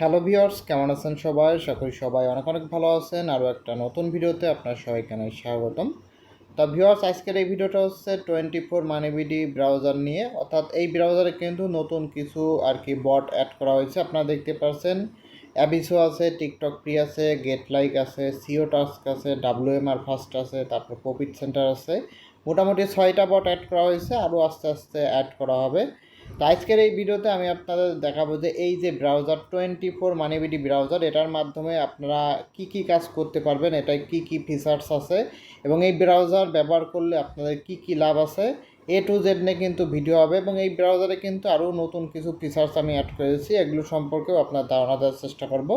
Hello viewers, কেমন আছেন সবাই? আশা করি সবাই অনেক অনেক ভালো আছেন। আরও একটা নতুন ভিডিওতে আপনার সবাইকে জানাই স্বাগতম। তা ভিউয়ার্স, আজকের এই ভিডিওটা হচ্ছে 24 মানিবিডি ব্রাউজার নিয়ে। অর্থাৎ এই ব্রাউজারে কিন্তু নতুন কিছু বট অ্যাড করা হয়েছে। আপনারা দেখতে পাচ্ছেন অ্যাবিসো আছে, টিকটক ফ্রি আছে, গেট লাইক আছে, সিও টাস্ক আছে, WMR ফার্স্ট আছে, তারপর প্রফিট সেন্টার আছে। মোটামুটি 6টা বট অ্যাড করা হয়েছে, আরও আস্তে আস্তে অ্যাড করা হবে। তো আজকের এই ভিডিওতে আমি আপনাদের দেখাবো যে এই যে ব্রাউজার 24 মানিবিডি ব্রাউজার, এটার মাধ্যমে আপনারা কি কি কাজ করতে পারবেন, এটায় কি কি ফিচার্স আছে এবং এই ব্রাউজার ব্যবহার করলে আপনাদের কি কি লাভ আছে, A to Z নিয়ে কিন্তু ভিডিও হবে। এবং এই ব্রাউজারে কিন্তু আরও নতুন কিছু ফিচার্স আমি অ্যাড করেছি, এগুলো সম্পর্কেও আপনার ধারণা দেওয়ার চেষ্টা করব।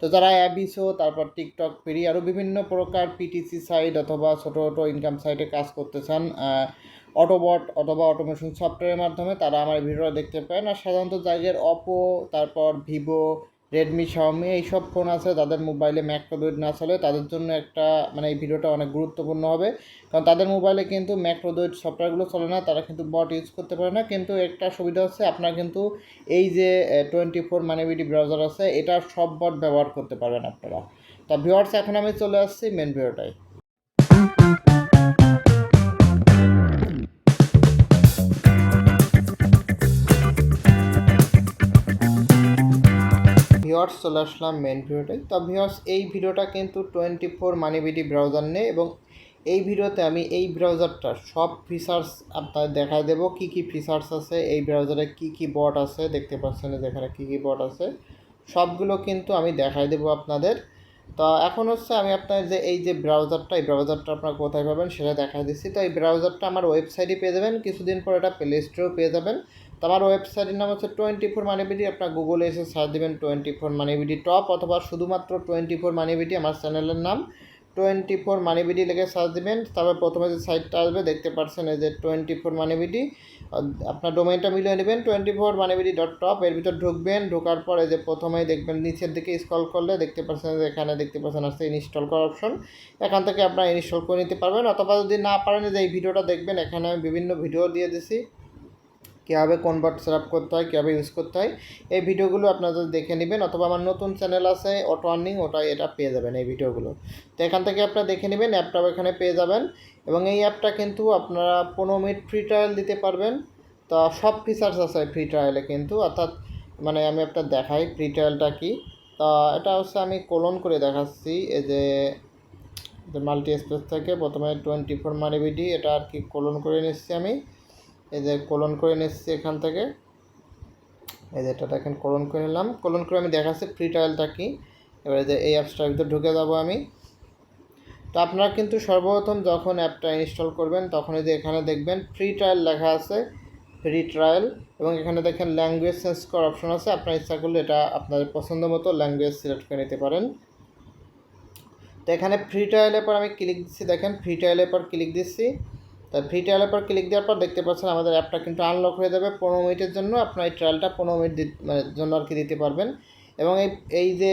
তো যারা অ্যাবিসো, তারপর টিকটক ফ্রি, আরও বিভিন্ন প্রকার পিটিসি সাইট অথবা ছোটো ছোটো ইনকাম সাইটে কাজ করতে চান অটোবট অথবা অটোমেশন সফটওয়্যারের মাধ্যমে, তারা আমার ভিডিওটা দেখতে পারেন। আর সাধারণত জায়গার অপো, তারপর ভিভো, রেডমি, শাওমি এইসব ফোন আছে, যাদের মোবাইলে ম্যাক্রোডয়েড না চলে, তাদের জন্য এই ভিডিওটা অনেক গুরুত্বপূর্ণ হবে। কারণ তাদের মোবাইলে কিন্তু ম্যাক্রোডয়েড সফটওয়্যারগুলো চলে না, তারা কিন্তু বট ইউজ করতে পারে না। কিন্তু একটা সুবিধা হচ্ছে, আপনারা কিন্তু এই যে 24 মানিবিডি ব্রাউজার আছে, এটা সব বট ব্যবহার করতে পারবেন আপনারা। তা ভিউয়ার্স, এখন আমি চলে আসছি মেন ভিডিওটায়। ভিউয়ার্স, চলে আসলাম মেন ভিডিওটাই। তো ভিউয়ার্স, এই ভিডিওটা কিন্তু 24 মানিবিডি ব্রাউজার নেই, এবং এই ভিডিওতে আমি এই ব্রাউজারটার সব ফিচার্স আপনাদের দেখায় দেবো। কি কি ফিচার্স আছে এই ব্রাউজারে, কি কি বট আছে, দেখতে পাচ্ছেন যেখানে কি কি বট আছে, সবগুলো কিন্তু আমি দেখায় দেবো আপনাদের। তো এখন হচ্ছে আমি আপনার যে এই যে ব্রাউজারটা, এই ব্রাউজারটা আপনারা কোথায় পাবেন সেটা দেখাই দিচ্ছি। তো এই ব্রাউজারটা আমার ওয়েবসাইটে পেয়ে যাবেন, কিছুদিন পর এটা প্লে স্টোরেও পেয়ে যাবেন। তো আমার ওয়েবসাইটের নাম হচ্ছে 24 মানিবিডি। আপনার গুগলে এসে সার্চ দেবেন 24 মানিবিডি টপ, অথবা শুধুমাত্র 24 মানিবিডি, আমার চ্যানেলের নাম 24 মানিবিডি লিখে সার্চ দেবেন। তারপর প্রথমে যে সাইটটা আসবে দেখতে পাচ্ছেন এই যে 24 মানিবিডি, আপনার ডোমেইনটা মিলিয়ে নেবেন 24 মানিবিডি.টপ। এর ভিতর ঢুকবেন, ঢোকার পর এই যে প্রথমেই দেখবেন নিচের দিকে স্ক্রল করলে দেখতে পাচ্ছেন যে এখানে দেখতে পাচ্ছেন আসছে ইনস্টল করার অপশন। এখান থেকে আপনারা ইনস্টল করে নিতে পারবেন, অথবা যদি না পারেন যে এই ভিডিওটা দেখবেন, এখানে আমি বিভিন্ন ভিডিও দিয়ে দিছি কীভাবে কনভার্ট সেট আপ করতে হয়, কীভাবে ইউজ করতে হয়। এই ভিডিওগুলো আপনারা দেখে নেবেন, অথবা আমার নতুন চ্যানেল আছে অটো আর্নিং, এটা পেয়ে যাবেন এই ভিডিওগুলো। তো এখান থেকে আপনারা দেখে নেবেন, অ্যাপটাও এখানে পেয়ে যাবেন। এবং এই অ্যাপটা কিন্তু আপনারা 15 মিনিট ফ্রি ট্রায়াল দিতে পারবেন। তো সব ফিচার্স আছে ফ্রি ট্রায়ালে কিন্তু, অর্থাৎ আমি আপনার দেখাই ফ্রি ট্রায়ালটা কি। তা এটা হচ্ছে আমি কোলন করে দেখাচ্ছি। এই যে মাল্টি স্পেস থেকে প্রথমে 24 মানিবিডি, এটা আর কি কোলন করে নিচ্ছি আমি। এই যে কোলন করে নিচ্ছি এখান থেকে, এই যে এটা দেখেন কোলন করে নিলাম। কোলন করে আমি দেখাচ্ছি ফ্রি ট্রায়ালটা কি। এবারে যে এই অ্যাপসটার ভিতরে ঢুকে যাব আমি। তো আপনারা কিন্তু সর্বপ্রথম যখন অ্যাপটা ইনস্টল করবেন, তখন এই যে এখানে দেখবেন ফ্রি ট্রায়াল লেখা আছে, ফ্রি ট্রায়াল। এবং এখানে দেখেন ল্যাঙ্গুয়েজ চেঞ্জ করার অপশন আছে, আপনার ইচ্ছা করলে এটা আপনাদের পছন্দ মতো ল্যাঙ্গুয়েজ সিলেক্ট করে নিতে পারেন। তো এখানে ফ্রি ট্রায়ালের পর আমি ক্লিক দিচ্ছি, দেখেন ফ্রি ট্রায়ালের পর ক্লিক দিচ্ছি। তাই ফ্রি ট্রায়ালের পর ক্লিক দেওয়ার পর দেখতে পাচ্ছেন আমাদের অ্যাপটা কিন্তু আনলক হয়ে যাবে 15 মিনিটের জন্য। আপনার এই ট্রায়ালটা 15 মিনিট জন্য আর কি দিতে পারবেন। এবং এই যে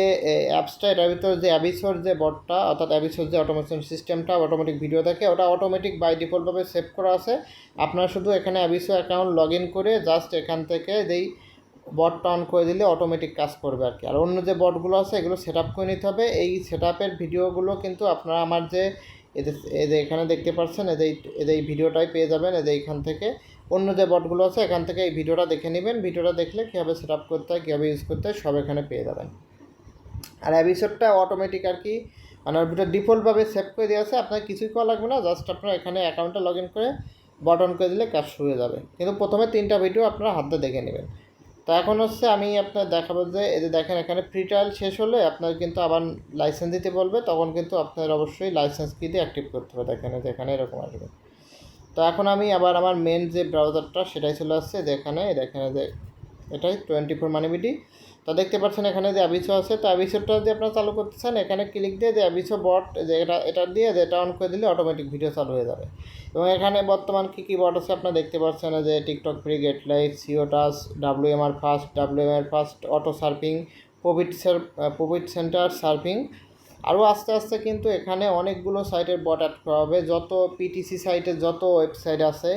অ্যাপসটা, এটার ভিতরে যে অ্যাবিসোর যে বটটা, অর্থাৎ অ্যাবিসোর যে অটোমেশন সিস্টেমটা, অটোমেটিক ভিডিও থাকে, ওটা অটোমেটিক বাই ডিফল্টভাবে সেভ করা আছে। আপনারা শুধু এখানে অ্যাবিসো অ্যাকাউন্ট লগ ইন করে জাস্ট এখান থেকে যেই বটটা অন করে দিলে অটোমেটিক কাজ করবে আর কি। আর অন্য যে বটগুলো আছে এগুলো সেট আপ করে নিতে হবে। এই সেট আপের ভিডিওগুলো কিন্তু আপনারা আমার যে এই যে এখানে দেখতে পাচ্ছেন, এই ভিডিওটাই পেয়ে যাবেন। এই যে এখান থেকে অন্য যে বটগুলো আছে এখান থেকে এই ভিডিওটা দেখে নেবেন। ভিডিওটা দেখলে কীভাবে সেট আপ করতে হয়, কীভাবে ইউজ করতে হয়, সব এখানে পেয়ে যাবেন। আর অ্যাবিসোডটা অটোমেটিক আর কি, ওর ভিতরে ডিফল্টভাবে সেভ করে দেওয়া আছে, আপনার কিছুই করা লাগবে না। জাস্ট আপনার এখানে অ্যাকাউন্টটা লগ ইন করে বট অন করে দিলে কাজ শুরু হয়ে যাবে। কিন্তু প্রথমে 3টা ভিডিও আপনারা হাতে দেখে নেবেন। তো এখন হচ্ছে আমি আপনার দেখাবো যে এই যে দেখেন এখানে ফ্রি ট্রায়াল শেষ হলে আপনার কিন্তু আবার লাইসেন্স দিতে বলবে, তখন কিন্তু আপনার অবশ্যই লাইসেন্স কি দিয়ে অ্যাক্টিভ করতে হবে। দেখেন যেখানে এরকম আসবে। তো এখন আমি আবার আমার মেন যে ব্রাউজারটা সেটাই চলে আসছে, যেখানে দেখেন যে এটাই 24 মানিবিডি। তো দেখতে পাচ্ছেন এখানে যে অ্যাবিসো আছে, তো অ্যাবিসোটা যদি আপনারা চালু করতে চান, এখানে ক্লিক দিয়ে যে অ্যাবিসো বট, যে এটা দিয়ে যে এটা অন করে দিলে অটোমেটিক ভিডিও চালু হয়ে যাবে। এবং এখানে বর্তমান কী বট আছে আপনারা দেখতে পাচ্ছেন, যে টিকটক ফ্রি, গেট লাইক, সিও task, WMR first, auto surfing, profit centre surfing. আরও আস্তে আস্তে কিন্তু এখানে অনেকগুলো সাইটের বট অ্যাড করা হবে। যত পিটিসি সাইটের যত ওয়েবসাইট আছে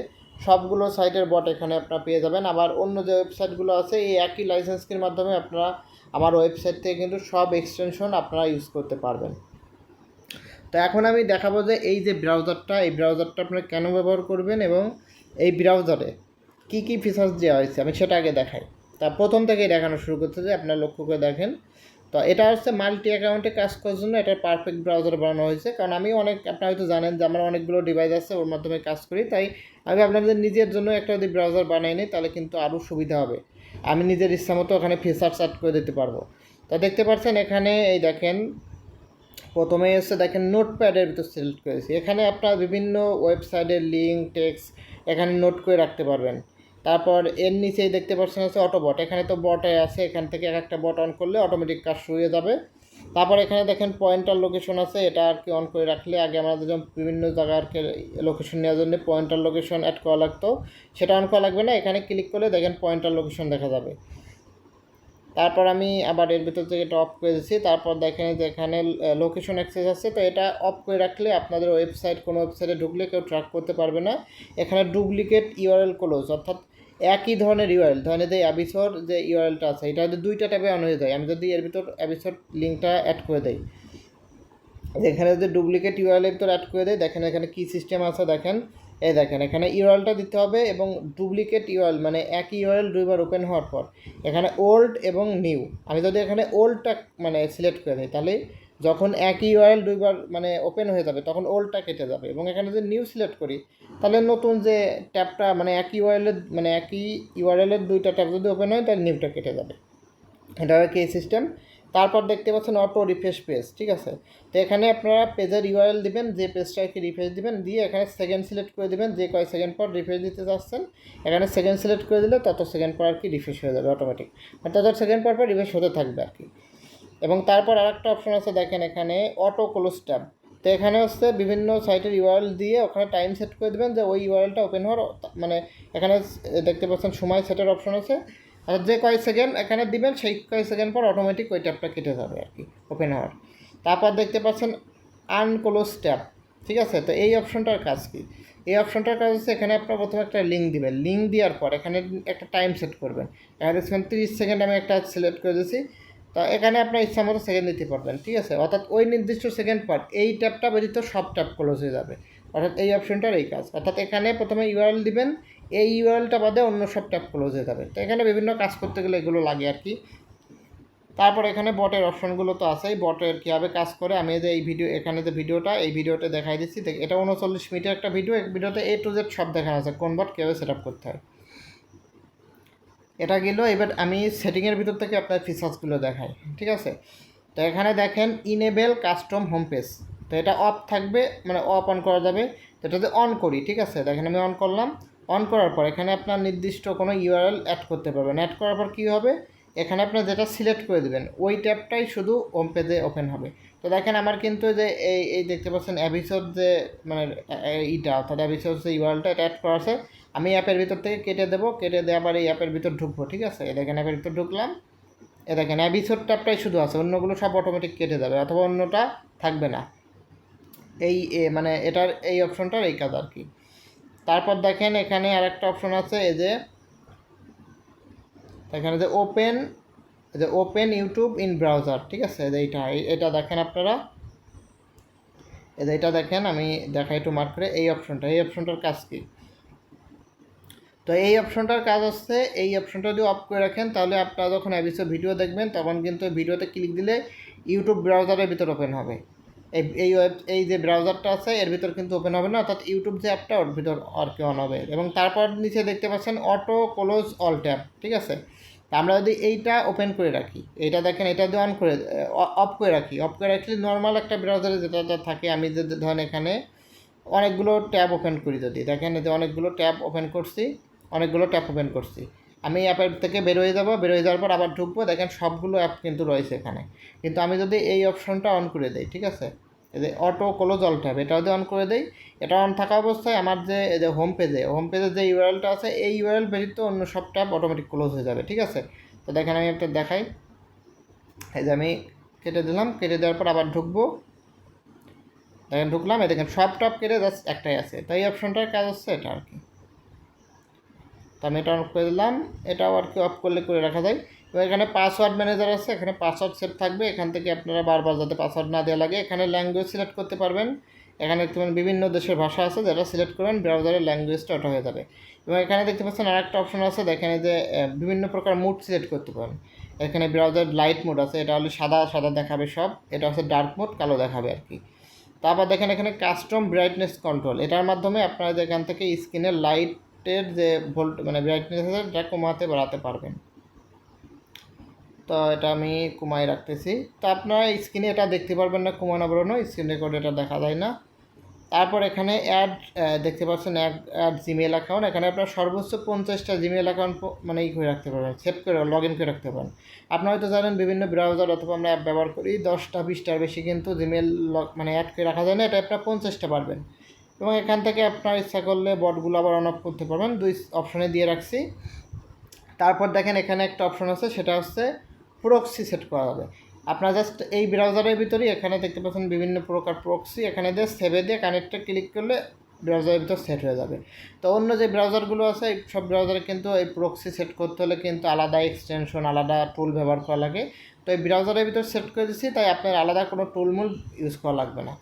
সবগুলো সাইটের বট এখানে আপনারা পেয়ে যাবেন। আবার অন্য যে ওয়েবসাইটগুলো আছে এই একই লাইসেন্স কির মাধ্যমে আপনারা আমার ওয়েবসাইট থেকে কিন্তু সব এক্সটেনশন আপনারা ইউজ করতে পারবেন। তো এখন আমি দেখাবো যে এই যে ব্রাউজারটা, এই ব্রাউজারটা আপনারা কেন ব্যবহার করবেন এবং এই ব্রাউজারে কী কী ফিচার্স দেওয়া হয়েছে আমি সেটা আগে দেখাই। তা প্রথম থেকেই দেখানো শুরু করতে যে আপনারা লক্ষ্য করে দেখেন। তো এটা হচ্ছে মাল্টি অ্যাকাউন্টে কাজ করার জন্য এটা পারফেক্ট ব্রাউজার বানানো হয়েছে। কারণ আমি আপনারা হয়তো জানেন যে আমার অনেকগুলো ডিভাইস আছে, ওর মাধ্যমে কাজ করি, তাই আমি আপনাদের নিজের জন্য একটা যদি ব্রাউজার বানাই নিই তাহলে কিন্তু আরও সুবিধা হবে। আমি নিজের ইচ্ছা মতো ওখানে ফিচার্স অ্যাড করে দিতে পারবো। তো দেখতে পাচ্ছেন এখানে এই দেখেন প্রথমে এসে দেখেন নোটপ্যাডের ভিতর সিলেক্ট করেছি। এখানে আপনার বিভিন্ন ওয়েবসাইটের লিঙ্ক টেক্সট এখানে নোট করে রাখতে পারবেন। তারপর এর নিচেই দেখতে পাচ্ছেন আছে অটোবট, এখানে তো বটে আছে, এখান থেকে এক একটা বট অন করলে অটোমেটিক কাজ শুরু হয়ে যাবে। তারপর এখানে দেখেন পয়েন্টার লোকেশন আছে, এটা আর কি অন করে রাখলে আগে আমাদের যেমন বিভিন্ন জায়গার লোকেশন নেওয়ার জন্য পয়েন্টার লোকেশন অ্যাড করা লাগতো, সেটা অন করা লাগবে না। এখানে ক্লিক করলে দেখেন পয়েন্টার লোকেশন দেখা যাবে। তারপর আমি আবার এর ভিতর থেকে এটা অফ করে দিচ্ছি। তারপর দেখেন যে এখানে লোকেশন অ্যাক্সেস আছে, তো এটা অফ করে রাখলে আপনাদের ওয়েবসাইট কোনো ওয়েবসাইটে ঢুকলে কেউ ট্র্যাক করতে পারবে না। এখানে ডুপ্লিকেট ইউআরএল ক্লোজ, অর্থাৎ একই ধরনের ইউআরএল, ধরেন যে অ্যাবিসোর যে ইউআরএলটা আছে এটা যদি দুইটা ট্যাবে অন হয়ে যায়, আমি যদি এর ভিতর অ্যাবিসোর লিঙ্কটা অ্যাড করে দিই, এখানে যদি ডুপ্লিকেট ইউআরএলের ভিতর অ্যাড করে দেয়, দেখেন এখানে কী সিস্টেম আছে দেখেন। এই দেখেন এখানে ইউআরএলটা দিতে হবে এবং ডুপ্লিকেট ইউআরএল মানে একই ইউআরএল দুইবার ওপেন হওয়ার পর এখানে ওল্ড এবং নিউ, আমি যদি এখানে ওল্ডটা মানে সিলেক্ট করে দিই তাহলে যখন একই ইউআরএল দুইবার মানে ওপেন হয়ে যাবে তখন ওল্ডটা কেটে যাবে, এবং এখানে যদি নিউ সিলেক্ট করি তাহলে নতুন যে ট্যাবটা মানে একই ইউআরএলের দুইটা ট্যাব যদি ওপেন হয় তাহলে নিউটা কেটে যাবে। এটা কি সিস্টেম। তারপর দেখতে পাচ্ছেন অটো রিফ্রেশ পেজ, ঠিক আছে। তো এখানে আপনারা পেজের ইউআরএল দিবেন, যে পেজটাকে রিফ্রেশ দিবেন, দিয়ে এখানে সেকেন্ড সিলেক্ট করে দিবেন, যে কয় সেকেন্ড পর রিফ্রেশ দিতে চাচ্ছেন এখানে সেকেন্ড সিলেক্ট করে দিলে তত সেকেন্ড পর আর কি রিফ্রেশ হয়ে যাবে অটোমেটিক, আর তত সেকেন্ড পর পর রিফ্রেশ হতে থাকবে আর কি। এবং তারপর আরেকটা অপশন আছে দেখেন এখানে অটো ক্লোজ ট্যাব। তো এখানে হচ্ছে বিভিন্ন সাইটের ইউআরএল দিয়ে ওখানে টাইম সেট করে দেবেন যে ওই ইউআরএলটা ওপেন হওয়ার, মানে এখানে দেখতে পাচ্ছেন সময় সেটের অপশন আছে, আর যে কয় সেকেন্ড এখানে দিবেন সেই কয় সেকেন্ড পর অটোমেটিক ওই ট্যাবটা কেটে যাবে আর কি ওপেন হওয়ার। তারপর দেখতে পাচ্ছেন আনক্লোজ ট্যাব, ঠিক আছে। তো এই অপশনটার কাজ কি? এই অপশনটার কাজ হচ্ছে এখানে আপনার প্রথমে একটা লিঙ্ক দিবেন, লিঙ্ক দেওয়ার পর এখানে একটা টাইম সেট করবেন। এখানে 30 সেকেন্ড আমি একটা সিলেক্ট করে দিয়েছি, তো এখানে আপনার ইচ্ছা মতো সেকেন্ড দিতে পারবেন, ঠিক আছে। অর্থাৎ ওই নির্দিষ্ট সেকেন্ড পর এই ট্যাবটা ব্যতীত সব ট্যাব ক্লোজ হয়ে যাবে, অর্থাৎ এই অপশনটার এই কাজ। অর্থাৎ এখানে প্রথমে ইউআরএল দিবেন, এই ইউআরএলটা বাদে অন্য সব ট্যাব ক্লোজ হয়ে যাবে। তো এখানে বিভিন্ন কাজ করতে গেলে এগুলো লাগে আর কি। তারপর এখানে বটের অপশনগুলো তো আছেই, বটের কীভাবে কাজ করে আমি যে এই এখানে যে এই ভিডিওটা দেখাই দিচ্ছি। এটা 39 মিনিটের একটা ভিডিও, এক ভিডিওতে A to Z সব দেখানো আছে কোন বট কীভাবে সেট আপ করতে হয়। এটা গেল। এবার আমি সেটিংয়ের ভিতর থেকে আপনার ফিচার্সগুলো দেখাই, ঠিক আছে। তো এখানে দেখেন ইনেবল কাস্টম হোম পেজ, তো এটা অফ থাকবে মানে অফ অন করা যাবে। তো এটাতে অন করি, ঠিক আছে। দেখেন আমি অন করলাম, অন করার পর এখানে আপনার নির্দিষ্ট কোনো ইউআরএল অ্যাড করতে পারবেন। অ্যাড করার পর কী হবে, এখানে আপনার যেটা সিলেক্ট করে দেবেন ওই ট্যাবটাই শুধু হোম পেজে ওপেন হবে। তো দেখেন আমার কিন্তু যে এই দেখতে পাচ্ছেন অ্যাবিসোর যে মানে এইটা অর্থাৎ অ্যাবিসোর যে ইউআরএলটা এটা অ্যাড করা আছে, আমি অ্যাপের ভিতর থেকে কেটে দেবো, কেটে দিয়ে আবার এই অ্যাপের ভিতর ঢুকবো, ঠিক আছে। দেখেন অ্যাপের ভিতর ঢুকলাম, দেখেন অ্যাবিসোর ট্যাবটাই শুধু আছে, অন্যগুলো সব অটোমেটিক কেটে যাবে অথবা অন্যটা থাকবে না। এই মানে এটার এই অপশনটার এই কাজ আর কি। তারপর দেখেন এখানে আরেকটা অপশন আছে, এই যে এখানে যে ওপেন ইউটিউব ইন ব্রাউজার, ঠিক আছে। এটা দেখেন আপনারা, এটা দেখেন আমি দেখাই একটু মার্ক করে এই অপশনটার কাজ কি। তো এই অপশনটার কাজ হচ্ছে, এই অপশনটা যদি অফ করে রাখেন তাহলে আপনারা যখন অ্যাবিসোর ভিডিও দেখবেন তখন কিন্তু ভিডিওতে ক্লিক দিলে ইউটিউব ব্রাউজারের ভিতর ওপেন হবে। এই যে ব্রাউজারটা আছে এর ভিতর কিন্তু ওপেন হবে না, অর্থাৎ ইউটিউব যে অ্যাপটা ওর ভিতর আর কি অন হবে। এবং তারপর নিচে দেখতে পাচ্ছেন অটো ক্লোজ অল ট্যাব, ঠিক আছে। তা আমরা যদি এইটা ওপেন করে রাখি, এইটা দেখেন এটা যদি অফ করে রাখলে নর্মাল একটা ব্রাউজারে যেটা থাকে, আমি যদি ধরেন এখানে অনেকগুলো ট্যাব ওপেন করি, যদি দেখেন যে অনেকগুলো ট্যাব ওপেন করছি, আমি অ্যাপের থেকে বের হয়ে যাওয়ার পর আবার ঢুকবো, দেখেন সবগুলো অ্যাপ কিন্তু রয়েছে এখানে। কিন্তু আমি যদি এই অপশনটা অন করে দিই, ঠিক আছে, এই যে অটো ক্লোজ অল ট্যাব এটা যদি অন করে দিই, এটা অন থাকা অবস্থায় আমার যে হোম পেজে যে ইউআরএলটা আছে এই ইউআরএল ব্যতীত অন্য সব ট্যাব অটোমেটিক ক্লোজ হয়ে যাবে, ঠিক আছে। তো দেখেন আমি একটা দেখাই, এই যে আমি কেটে দিলাম, কেটে দেওয়ার পর আবার ঢুকবো, দেখেন ঢুকলাম, দেখেন সব ট্যাব কেটে জাস্ট একটাই আছে। তো এই অপশনটার কাজ হচ্ছে এটা আর কি। তো আমি এটা অন করে দিলাম, এটাও আর কি অফ করলে করে রাখা যায়। এবার এখানে পাসওয়ার্ড ম্যানেজার আছে, এখানে পাসওয়ার্ড সেট থাকবে, এখান থেকে আপনারা বারবার যাতে পাসওয়ার্ড না দেওয়া লাগে। এখানে ল্যাঙ্গুয়েজ সিলেক্ট করতে পারবেন, এখানে দেখতে পারেন বিভিন্ন দেশের ভাষা আছে, যেটা সিলেক্ট করবেন ব্রাউজারের ল্যাঙ্গুয়েজটা ওটা হয়ে যাবে। এবং এখানে দেখতে পাচ্ছেন আর একটা অপশন আছে, দেখেন যে বিভিন্ন প্রকার মুড সিলেক্ট করতে পারেন। এখানে ব্রাউজার লাইট মোড আছে, এটা হলে সাদা সাদা দেখাবে সব, এটা হচ্ছে ডার্ক মোড, কালো দেখাবে আর কি। তারপর দেখেন এখানে কাস্টম ব্রাইটনেস কন্ট্রোল, এটার মাধ্যমে আপনারা এখান থেকে স্ক্রিনের লাইটের যে ভোল্ট মানে ব্রাইটনেস আছে এটা কমাতে বাড়াতে পারবেন। তো এটা আমি কমাই রাখতেছি। তো আপনারা স্ক্রিনে এটা দেখতে পারবেন না কমানো বাড়ানো, স্ক্রিন রেকর্ড এটা দেখা যায় না। তারপর এখানে অ্যাড দেখতে পাচ্ছেন অ্যাড জিমেল অ্যাকাউন্ট, এখানে আপনার সর্বোচ্চ 50টা জিমেল অ্যাকাউন্ট মানে করে রাখতে পারবেন, সেভ করে লগ ইন করে রাখতে পারেন। আপনারা হয়তো জানেন বিভিন্ন ব্রাউজার অথবা আমরা অ্যাপ ব্যবহার করি 10টা 20টার বেশি কিন্তু জিমেল মানে অ্যাড করে রাখা যায় না, এটা আপনার 50টা পারবেন। এবং এখান থেকে আপনার ইচ্ছা করলে বটগুলো আবার অন অফ করতে পারবেন, দুই অপশনে দিয়ে রাখছি। তারপর দেখেন এখানে একটা অপশন আছে, সেটা হচ্ছে প্রক্সি সেট করা যাবে। আপনার জাস্ট এই ব্রাউজারের ভিতরেই এখানে দেখতে পাচ্ছেন বিভিন্ন প্রকার প্রক্সি, এখানে দিয়ে সেভে দিয়ে কানেক্টে ক্লিক করলে ব্রাউজারের ভিতর সেট হয়ে যাবে। তো অন্য যে ব্রাউজারগুলো আছে এই সব ব্রাউজারে কিন্তু এই প্রক্সি সেট করতে হলে কিন্তু আলাদা এক্সটেনশন আলাদা টুল ব্যবহার করা লাগে। তো এই ব্রাউজারের ভিতর সেট করে দিচ্ছি, তাই আপনার আলাদা কোনো টুলমুল ইউজ করা লাগবে না।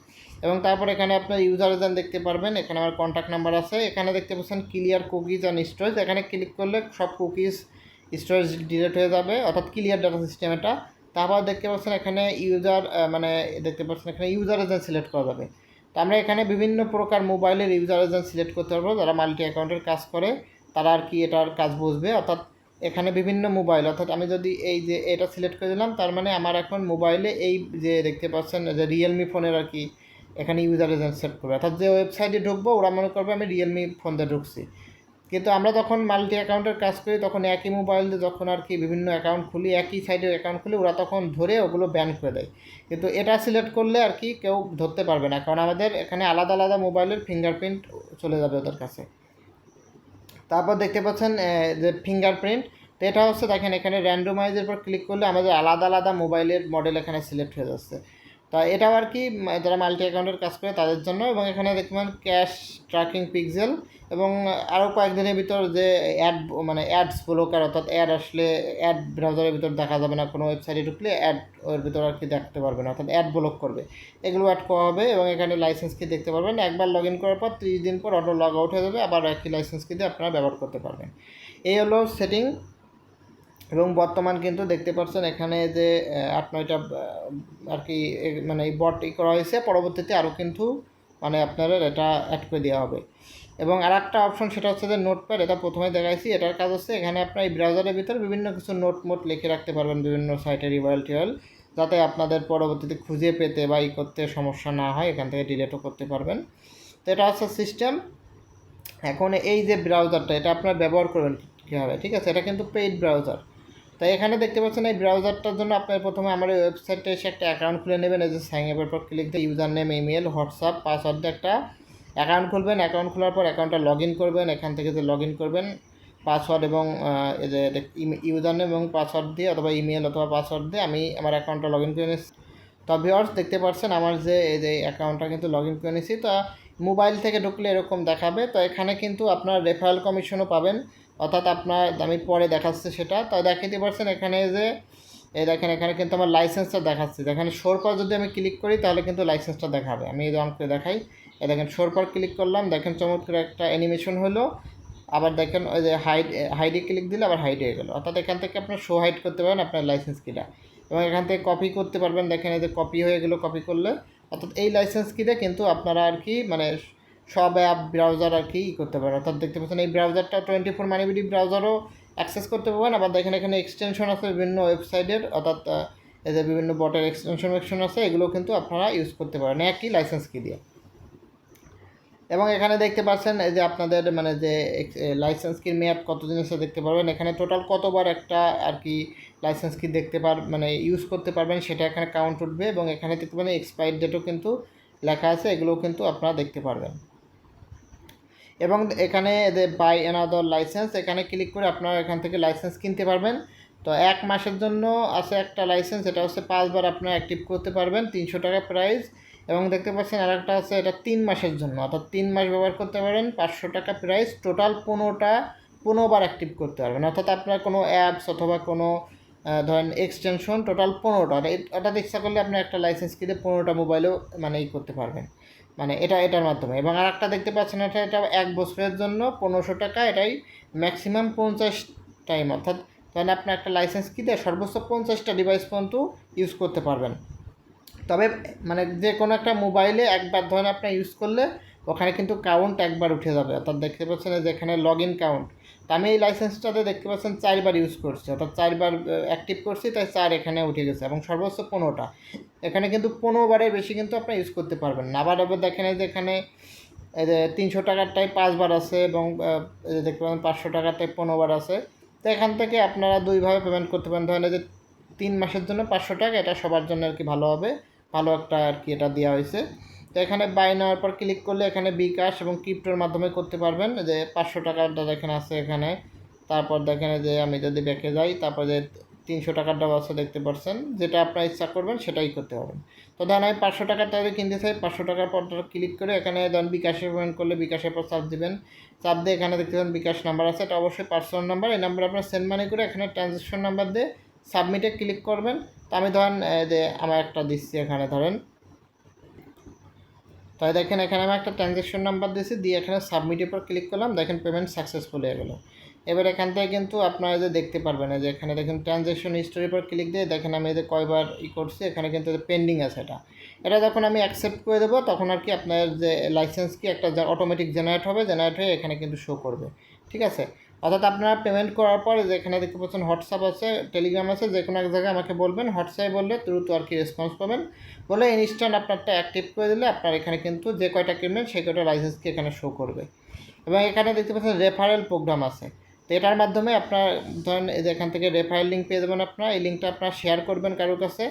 এবং তারপর এখানে আপনার ইউজার এজেন্ট দেখতে পারবেন, এখানে আমার কন্ট্যাক্ট নাম্বার আছে, এখানে দেখতে পাচ্ছেন ক্লিয়ার কুকিজ অ্যান্ড স্টোরেজ, এখানে ক্লিক করলে সব কুকিজ স্টোরেজ ডিলিট হয়ে যাবে, অর্থাৎ ক্লিয়ার ডাটা সিস্টেম এটা। তারপর দেখতে পাচ্ছেন এখানে ইউজার মানে দেখতে পাচ্ছেন এখানে ইউজার এজেন্ট সিলেক্ট করা যাবে। তো আমরা এখানে বিভিন্ন প্রকার মোবাইলের ইউজার এজেন্ট সিলেক্ট করতে পারবো, যারা মাল্টি অ্যাকাউন্টের কাজ করে তারা আর কি এটার কাজ বুঝবে। অর্থাৎ এখানে বিভিন্ন মোবাইল, অর্থাৎ আমি যদি এই যে এটা সিলেক্ট করে দিলাম, তার মানে আমার এখন মোবাইলে এই যে দেখতে পাচ্ছেন যে রিয়েলমি ফোনের আর কি এখানে ইউজার এজেন্ট সেট করবে, অর্থাৎ যে ওয়েবসাইটে ঢুকবো ওরা মনে করবে আমি রিয়েলমি ফোন দিয়ে ঢুকছি। কিন্তু আমরা যখন মাল্টি অ্যাকাউন্টের কাজ করি তখন একই মোবাইল দিয়ে যখন আর কি বিভিন্ন অ্যাকাউন্ট খুলি, একই সাইডের অ্যাকাউন্ট খুলি, ওরা তখন ধরে ওগুলো ব্যান করে দেয়। কিন্তু এটা সিলেক্ট করলে আর কি কেউ ধরতে পারবে না, কারণ আমাদের এখানে আলাদা আলাদা মোবাইলের ফিঙ্গারপ্রিন্ট চলে যাবে ওদের কাছে। তারপর দেখতে পাচ্ছেন যে ফিঙ্গারপ্রিন্ট, তো এটা হচ্ছে দেখেন এখানে র্যান্ডোমাইজের পর ক্লিক করলে আমাদের আলাদা আলাদা মোবাইলের মডেল এখানে সিলেক্ট হয়ে যাচ্ছে। তা এটাও আর কি যারা মাল্টি অ্যাকাউন্টের কাজ করে তাদের জন্য। এবং এখানে দেখবেন ক্যাশ ট্র্যাকিং পিক্সেল, এবং আরও কয়েকদিনের ভিতর যে অ্যাড মানে অ্যাডস ব্লকার, অর্থাৎ অ্যাড আসলে অ্যাড ব্রাউজারের ভিতর দেখা যাবে না, কোনো ওয়েবসাইটে ঢুকলে অ্যাড ওর ভিতর আর কি দেখতে পারবে না, অর্থাৎ অ্যাড ব্লক করবে, এগুলো অ্যাড করা হবে। এবং এখানে লাইসেন্স কি দেখতে পারবেন, একবার লগ ইন করার পর 30 দিন পর অটো লগ আউট হয়ে যাবে, আবার একই লাইসেন্স কি দিয়ে আপনারা ব্যবহার করতে পারবেন। এই হলো সেটিং। এবং বর্তমান কিন্তু দেখতে পাচ্ছেন এখানে যে 8-9টা আর কি মানে এই বট করা হয়েছে, পরবর্তীতে আরও কিন্তু মানে আপনারা এটা অ্যাড করে দেওয়া হবে। এবং আর একটা অপশন সেটা হচ্ছে যে নোটপ্যাড, এটা প্রথমে দেখাইছি, এটার কাজ হচ্ছে এখানে আপনার এই ব্রাউজারের ভিতরে বিভিন্ন কিছু নোট লিখে রাখতে পারবেন, বিভিন্ন সাইটের ইউআরএল টিউআরএল, যাতে আপনাদের পরবর্তীতে খুঁজে পেতে বা করতে সমস্যা না হয়, এখান থেকে ডিলেটও করতে পারবেন। তো এটা হচ্ছে সিস্টেম। এখন এই যে ব্রাউজারটা এটা আপনার ব্যবহার করবেন কীভাবে, ঠিক আছে, এটা কিন্তু পেইড ব্রাউজার। তাই এখানে দেখতে পাচ্ছেন এই ব্রাউজারটার জন্য আপনার প্রথমে আমার এই ওয়েবসাইটে এসে একটা অ্যাকাউন্ট খুলে নেবেন, এই যে সাইন আপের পর ক্লিক দিয়ে user name email WhatsApp password দিয়ে একটা অ্যাকাউন্ট খুলবেন। অ্যাকাউন্ট খোলার পর অ্যাকাউন্টটা লগ ইন করবেন, এখান থেকে যে লগ ইন করবেন পাসওয়ার্ড এবং এই যে ইউজার নেম এবং পাসওয়ার্ড দিয়ে অথবা ইমেল অথবা পাসওয়ার্ড দিয়ে আমি আমার অ্যাকাউন্টটা লগ ইন করে নিচ্ছি। তো ভিউয়ার্স দেখতে পাচ্ছেন আমার যে এই যে অ্যাকাউন্টটা কিন্তু লগ ইন করে নিয়েছি। তো মোবাইল থেকে ঢুকলে এরকম দেখাবে। তো এখানে কিন্তু আপনার রেফারেল কমিশনও পাবেন, অর্থাৎ আপনার আমি পরে দেখাচ্ছি সেটা। তো দেখাতে পারছেন এখানে যে এই দেখেন এখানে কিন্তু আমার লাইসেন্সটা দেখাচ্ছি, এখানে শোর পর যদি আমি ক্লিক করি তাহলে কিন্তু লাইসেন্সটা দেখাবে। আমি এই অন করে দেখাই, এই দেখেন শোর পর ক্লিক করলাম, দেখেন চমৎকার একটা অ্যানিমেশন হলো। আবার দেখেন ওই যে হাইডে ক্লিক দিলে আবার হাইড হয়ে গেল, অর্থাৎ এখান থেকে আপনার শো হাইড করতে পারেন আপনার লাইসেন্স কিটা। এবং এখান থেকে কপি করতে পারবেন, দেখেন এই যে কপি হয়ে গেলো কপি করলে, অর্থাৎ এই লাইসেন্স কিটা কিন্তু আপনারা আর কি মানে সব অ্যাপ ব্রাউজার আর কি করতে পারেন। অর্থাৎ দেখতে পাচ্ছেন এই ব্রাউজারটা 24 মানিবিডি ব্রাউজারও অ্যাক্সেস করতে পারবেন। আবার দেখেন এখানে এক্সটেনশন আছে বিভিন্ন ওয়েবসাইটের, অর্থাৎ এই যে বিভিন্ন বটের এক্সটেনশন আছে, এগুলো কিন্তু আপনারা ইউজ করতে পারেন একই লাইসেন্স কি দিয়ে। এবং এখানে দেখতে পাচ্ছেন এই যে আপনাদের মানে যে লাইসেন্স কির মেয়াদ কত দিন আছে দেখতে পারবেন, এখানে টোটাল কতবার একটা আর কি লাইসেন্স কি দেখতে মানে ইউজ করতে পারবেন সেটা এখানে কাউন্ট উঠবে। এবং এখানে দেখতে পাবেন এক্সপায়ার ডেটও কিন্তু লেখা আছে, এগুলোও কিন্তু আপনারা দেখতে পারবেন। এবং এখানে যে বাই অ্যানাদার লাইসেন্স, এখানে ক্লিক করে আপনারা এখান থেকে লাইসেন্স কিনতে পারবেন। তো 1 মাসের জন্য আছে একটা লাইসেন্স, এটা হচ্ছে 5 বার আপনারা অ্যাক্টিভ করতে পারবেন, 300 টাকা প্রাইস। এবং দেখতে পাচ্ছেন আরেকটা আছে, এটা 3 মাসের জন্য, অর্থাৎ 3 মাস ব্যবহার করতে পারেন, 500 টাকা প্রাইস। টোটাল 15টা 15বার অ্যাক্টিভ করতে পারবেন। অর্থাৎ আপনার কোনো অ্যাপস অথবা কোনো ধরেন এক্সটেনশন টোটাল 15টা, অর্থাৎ ইচ্ছা করলে আপনি একটা লাইসেন্স কিনে 15টা মোবাইলেও মানে করতে পারবেন, মানে এটার মাধ্যমে। এবং আর একটা দেখতে পাচ্ছেন এটা 1 বছরের জন্য 1500 টাকা, এটাই ম্যাক্সিমাম 50 টাইম, অর্থাৎ ধরেন আপনি একটা লাইসেন্স কিনে সর্বোচ্চ 50টা ডিভাইস পর্যন্ত ইউজ করতে পারবেন। তবে মানে যে কোনো একটা মোবাইলে একবার ধরেন আপনি ইউজ করলে ওখানে কিন্তু কাউন্ট একবার উঠে যাবে, অর্থাৎ দেখতে পাচ্ছেন যেখানে লগ ইন কাউন্ট। তো আমি এই লাইসেন্সটাতে দেখতে পাচ্ছেন 4বার ইউজ করছি, অর্থাৎ 4বার অ্যাক্টিভ করছি, তাই 4 এখানে উঠে গেছে এবং সর্বোচ্চ 15টা। এখানে কিন্তু 15বারের বেশি কিন্তু আপনি ইউজ করতে পারবেন না। আবার দেখেন যে এখানে এই যে 300 টাকারটাই 5বার আছে এবং দেখতে পাবেন 500 টাকারটাই 15বার আছে। তো এখান থেকে আপনারা দুইভাবে পেমেন্ট করতে পারেন। ধরেন যে 3 মাসের জন্য 500 টাকা, এটা সবার জন্য আর কি ভালো হবে, ভালো একটা আর কি এটা দেওয়া হয়েছে। তো এখানে বাই নেওয়ার পর ক্লিক করলে এখানে বিকাশ এবং ক্রিপ্টোর মাধ্যমে করতে পারবেন। যে 500 টাকারটা দেখেন আছে এখানে, তারপর দেখেন যে আমি যদি ব্যাকে যাই, তারপর যে 300 টাকারটাও আছে দেখতে পাচ্ছেন, যেটা আপনার ইচ্ছা করবেন সেটাই করতে পারবেন। তো ধরেন আমি 500 টাকার টাকা কিনতে চাই, 500 টাকার পরটা ক্লিক করে এখানে ধরেন বিকাশে পেমেন্ট করলে বিকাশের পর চাপ দিবেন, চাপ দিয়ে এখানে দেখতে পাবেন বিকাশ নাম্বার আছে, এটা অবশ্যই পার্সোনাল নাম্বার, এই নাম্বার আপনার সেন্ড মানি করে এখানে ট্রানজ্যাকশন নাম্বার দিয়ে সাবমিটে ক্লিক করবেন। তো আমি ধরেন যে আমার একটা দিচ্ছি এখানে ধরেন, তাই দেখেন এখানে আমি একটা ট্রানজ্যাকশন নাম্বার দিয়েছি, দিয়ে এখানে সাবমিটের পর ক্লিক করলাম, দেখেন পেমেন্ট সাকসেসফুল হয়ে গেলো। এবার এখান থেকে কিন্তু আপনারা যে দেখতে পারবেন যে এখানে দেখেন ট্রানজ্যাকশন হিস্টোরির পর ক্লিক দিয়ে দেখেন আমি যে কয়বার করছি, এখানে কিন্তু পেন্ডিং আছে। এটা যখন আমি অ্যাকসেপ্ট করে দেবো তখন আর কি আপনার যে লাইসেন্স কি একটা অটোমেটিক জেনারেট হবে, জেনারেট হয়ে এখানে কিন্তু শো করবে। ঠিক আছে, অর্থাৎ আপনারা পেমেন্ট করার পর যে এখানে দেখতে পাচ্ছেন হোয়াটসঅ্যাপ আছে, টেলিগ্রাম আছে, যে কোনো এক জায়গায় আমাকে বলবেন, হোয়াটসঅ্যাপে বললে দ্রুত আর কি রেসপন্স পাবেন, বলে ইনস্ট্যান্ট আপনারটা অ্যাক্টিভ করে দিলে আপনার এখানে কিন্তু যে কয়টা কিনবেন সেই কয়টা লাইসেন্সকে এখানে শো করবে। এবং এখানে দেখতে পাচ্ছেন রেফারেল প্রোগ্রাম আছে। তো এটার মাধ্যমে আপনার ধরেন এই যে এখান থেকে রেফারেল লিঙ্ক পেয়ে যাবেন, আপনার এই লিঙ্কটা আপনার শেয়ার করবেন কারোর কাছে,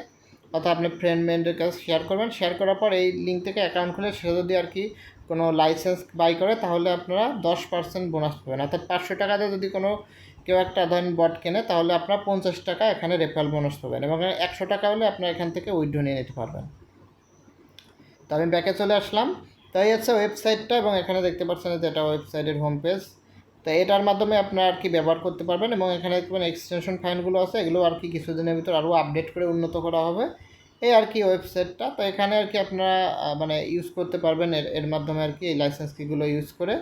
অর্থাৎ আপনি ফ্রেন্ডের কাছে শেয়ার করবেন। শেয়ার করার পর এই লিঙ্ক থেকে অ্যাকাউন্ট খুলে সে যদি আর কি কোনো লাইসেন্স বাই করে তাহলে আপনারা 10% বোনাস পাবেন। অর্থাৎ 500 টাকাতে যদি কোনো কেউ একটা ধরেন বট কেনে তাহলে আপনারা 50 টাকা এখানে রেফারেল বোনাস পাবেন, এবং 100 টাকা হলে আপনারা এখান থেকে উইথড্র নিয়ে নিতে পারবেন। তো আমি ব্যাকে চলে আসলাম, তাই হচ্ছে ওয়েবসাইটটা, এবং এখানে দেখতে পাচ্ছেন যে এটা ওয়েবসাইটের হোম পেজ। তো এটার মাধ্যমে আপনারা আর কি ব্যবহার করতে পারবেন, এবং এখানে দেখবেন এক্সটেনশন ফাইলগুলো আছে, এগুলো আর কি কিছুদিনের ভিতর আরও আপডেট করে উন্নত করা হবে, এই আর কি ওয়েবসাইটটা। তো এখানে আর কি আপনারা মানে ইউজ করতে পারবেন এর মাধ্যমে আর কি এই লাইসেন্স কিগুলো ইউজ করে।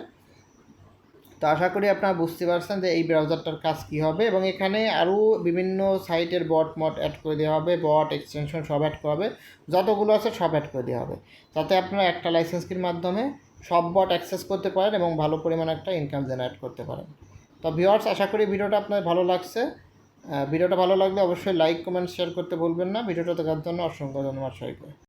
তো আশা করি আপনারা বুঝতে পারছেন যে এই ব্রাউজারটার কাজ কী হবে, এবং এখানে আরও বিভিন্ন সাইটের বট অ্যাড করে দেওয়া হবে, বট এক্সটেনশন সব অ্যাড করা হবে, যতগুলো আছে সব অ্যাড করে দেওয়া হবে, যাতে আপনারা একটা লাইসেন্স কির মাধ্যমে সব বট অ্যাক্সেস করতে পারেন এবং ভালো পরিমাণে একটা ইনকাম জেনারেট করতে পারেন। তো ভিউয়ার্স, আশা করি ভিডিওটা আপনার ভালো লাগছে। ভিডিওটা ভালো লাগলে অবশ্যই লাইক কমেন্ট শেয়ার করতে ভুলবেন না। ভিডিওটা দেখার জন্য অসংখ্য ধন্যবাদ সবাইকে।